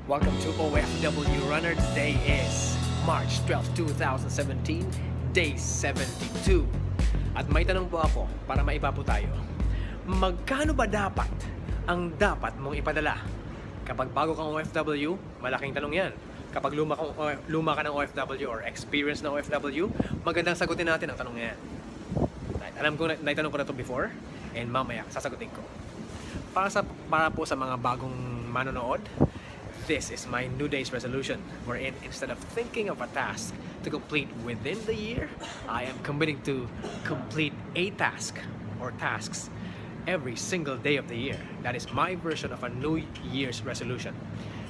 Welcome to OFW Runner. Today is March 12, 2017, Day 72. At may tanong po ako para maiba po tayo. Magkano ba dapat ang dapat mong ipadala? Kapag bago kang OFW, malaking tanong yan. Kapag luma ka ng OFW or experience ng OFW, magandang sagutin natin ang tanong na yan. Alam ko, naitanong ko na ito before, and mamaya sasagutin ko. Para po sa mga bagong manonood, this is my New Day's resolution, wherein instead of thinking of a task to complete within the year, I am committing to complete a task or tasks every single day of the year. That is my version of a New Year's resolution.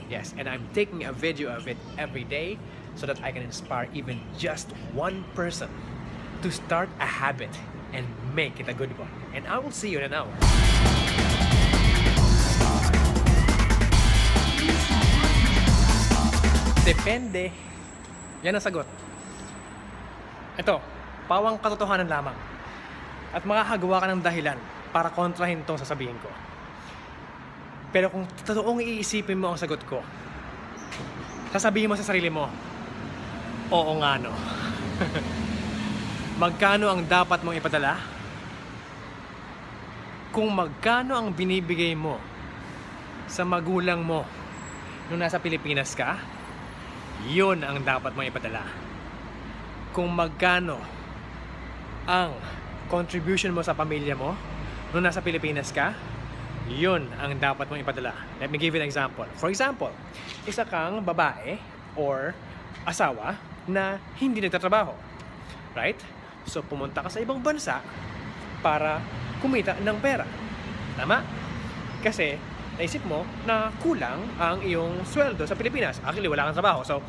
Yes, and I'm taking a video of it every day so that I can inspire even just one person to start a habit and make it a good one. And I will see you in an hour. Depende. Yan ang sagot. Ito, pawang katotohanan lamang. At makakagawa ka ng dahilan para kontrahin itong sasabihin ko. Pero kung totoong iisipin mo ang sagot ko, sasabihin mo sa sarili mo, oo nga no. Magkano ang dapat mong ipadala? Kung magkano ang binibigay mo sa magulang mo nung nasa Pilipinas ka, yun ang dapat mong ipadala. Kung magkano ang contribution mo sa pamilya mo nung nasa Pilipinas ka, yun ang dapat mong ipadala. Let me give you an example. For example, isa kang babae or asawa na hindi nagtatrabaho. Right? So, pumunta ka sa ibang bansa para kumita ng pera. Tama? Kasi, naisip mo na kulang ang iyong sweldo sa Pilipinas. Actually, wala kang trabaho. So,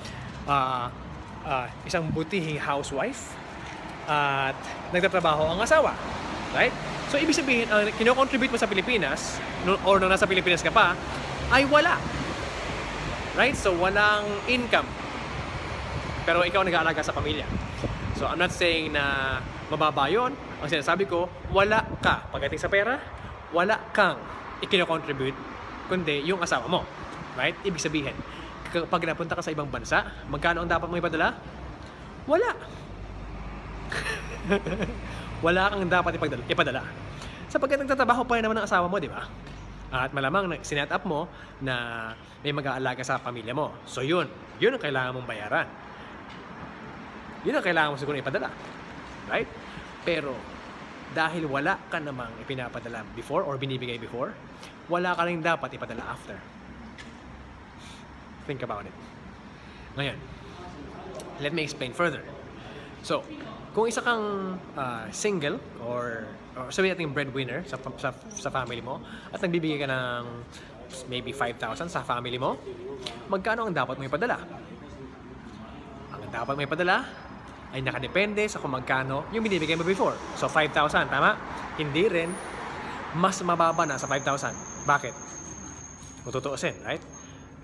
isang butihing housewife at nagtatrabaho ang asawa. Right? So, ibig sabihin, ang kinocontribute mo sa Pilipinas or nung nasa Pilipinas ka pa, ay wala. Right? So, walang income. Pero ikaw nag-aalaga sa pamilya. So, I'm not saying na mababa yun. Ang sinasabi ko, wala ka. Pagdating sa pera, wala kang ikinocontribute, kundi yung asawa mo. Right? Ibig sabihin, kapag napunta ka sa ibang bansa, magkano ang dapat mo ipadala? Wala. Wala kang dapat ipadala. Sapagkat nagtatrabaho pa rin naman ang asawa mo, di ba? At malamang sinet up mo na may mag-aalaga sa pamilya mo. So yun ang kailangan mong bayaran. Yun ang kailangan mo siguro ipadala. Right? Pero dahil wala ka namang ipinapadala before or binibigay before, wala ka rin dapat ipadala after. Think about it. Ngayon, let me explain further. So, kung isa kang single or sabihin natin breadwinner sa family mo at nagbibigay ka ng maybe 5,000 sa family mo, magkano ang dapat mo ipadala? Ang dapat mo ipadala ay nakadepende sa kung magkano yung binibigay mo before. So, 5,000, tama? Hindi rin. Mas mababa na sa 5,000. Bakit? Kung tutuusin, right?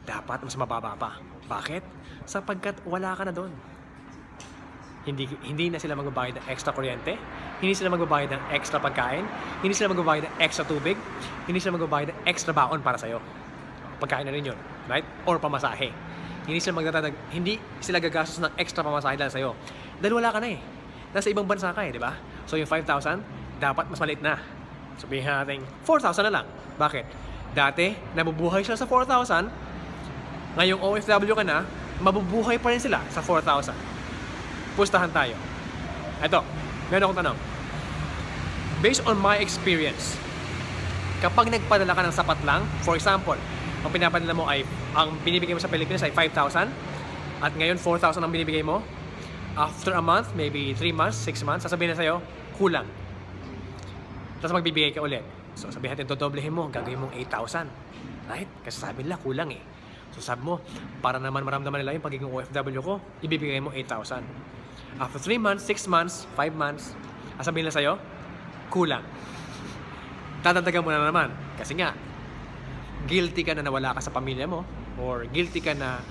Dapat mas mababa pa. Bakit? Sapagkat wala ka na doon. Hindi na sila magbabayad ng extra kuryente, hindi sila magbabayad ng extra pagkain, hindi sila magbabayad ng extra tubig, hindi sila magbabayad ng extra baon para sa'yo. Pagkain na rin yun, right? Or pamasahe. Hindi sila gagastos ng extra pamasahe dahil sa'yo. Dahil wala ka na eh. Nasa ibang bansa ka eh, di ba? So yung 5,000, dapat mas maliit na. Sabihin natin, 4,000 na lang. Bakit? Dati, nabubuhay sila sa 4,000. Ngayong OFW ka na, mabubuhay pa rin sila sa 4,000. Pustahan tayo. Ito, meron akong tanong. Based on my experience, kapag nagpadala ka ng sapat lang, for example, ang pinapadala mo ay, ang binibigay mo sa Pilipinas ay 5,000 at ngayon 4,000 ang binibigay mo, after a month, maybe 3 months, 6 months, sasabihin na sa'yo, kulang. Tapos magbibigay ka ulit. So sabihin natin, dodoblehin mo, gagawin mong 8,000. Right? Kasi sabi nila, kulang eh. So sabi mo, para naman maramdaman nila yung pagiging OFW ko, ibibigay mo 8,000. After 3 months, 6 months, 5 months, sabihin nila sa'yo, kulang. Tatatagan mo na naman. Kasi nga, guilty ka na nawala ka sa pamilya mo or guilty ka na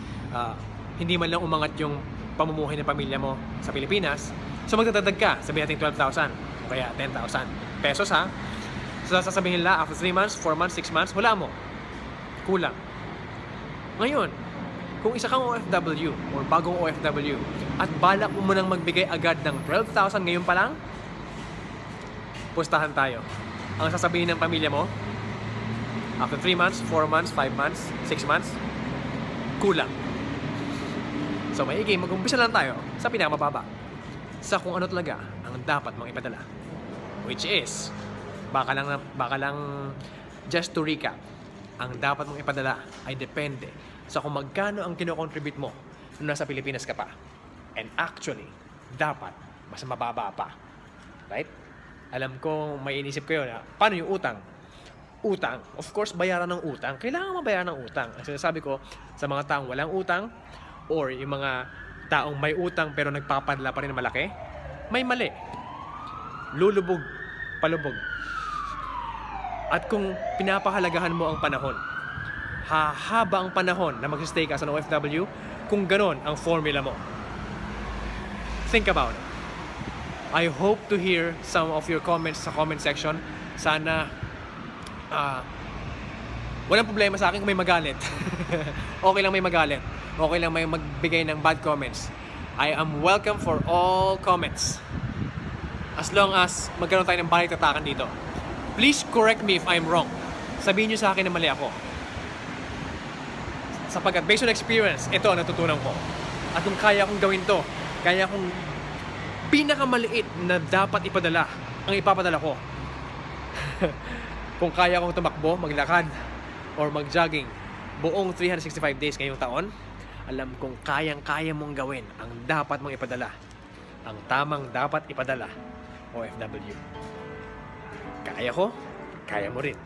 hindi man lang umangat yung pamumuhay ng pamilya mo sa Pilipinas. So magdadagdag ka, sabihin natin 12,000 o kaya 10,000 pesos ha. So sasabihin nila after 3 months, 4 months, 6 months, wala mo. Kulang. Ngayon, kung isa kang OFW or bagong OFW at balak mo munang magbigay agad ng 12,000 ngayon pa lang, pustahan tayo. Ang sasabihin ng pamilya mo, after 3 months, 4 months, 5 months, 6 months, kulang. So maigi, mag-umpisa lang tayo sa pinakamababa. Sa kung ano talaga ang dapat mong ipadala. Which is, baka lang, just to recap, ang dapat mong ipadala ay depende sa kung magkano ang kinocontribute mo nung nasa Pilipinas ka pa. And actually, dapat mas mababa pa. Right? Alam ko, may inisip kayo na, paano yung utang? Utang. Of course, bayaran ng utang. Kailangan mabayaran ng utang. Ang sinasabi ko, sa mga taong walang utang, or yung mga taong may utang pero nagpapadala pa rin na malaki, may mali. Lulubog, palubog. At kung pinapahalagahan mo ang panahon, hahaba ang panahon na mag-stay ka sa OFW kung ganon ang formula mo. Think about it. I hope to hear some of your comments sa comment section. Sana walang problema sa akin kung may magalit. Okay lang may magalit. Okay lang may magbigay ng bad comments. I am welcome for all comments. As long as magkaroon tayo ng balik-tatakan dito. Please correct me if I'm wrong. Sabihin nyo sa akin na mali ako. Sapagkat based on experience, ito ang natutunan ko. At kung kaya kong gawin to, kaya kong pinakamaliit na dapat ipadala, ang ipapadala ko. Kung kaya kong tumakbo, maglakad, or mag-jogging buong 365 days ngayong taon, alam kong kayang-kaya mong gawin ang dapat mong ipadala. Ang tamang dapat ipadala, OFW. Kaya ko, kaya mo rin.